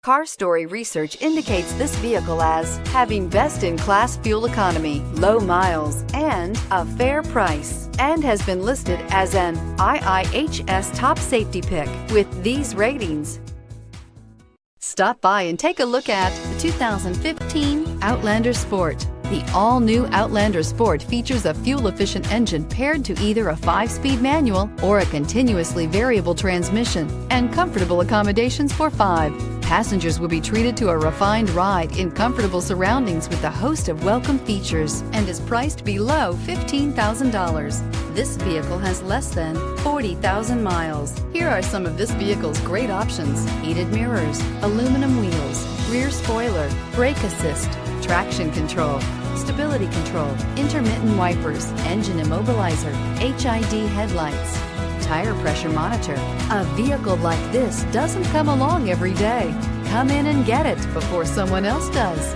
Car Story research indicates this vehicle as having best-in-class fuel economy, low miles, and a fair price, and has been listed as an IIHS top safety pick with these ratings. Stop by and take a look at the 2015 Outlander Sport. The all-new Outlander Sport features a fuel-efficient engine paired to either a 5-speed manual or a continuously variable transmission, and comfortable accommodations for 5. Passengers will be treated to a refined ride in comfortable surroundings with a host of welcome features and is priced below $15,000. This vehicle has less than 40,000 miles. Here are some of this vehicle's great options: heated mirrors, aluminum wheels, rear spoiler, brake assist, traction control, stability control, intermittent wipers, engine immobilizer, HID headlights, tire pressure monitor. A vehicle like this doesn't come along every day. Come in and get it before someone else does.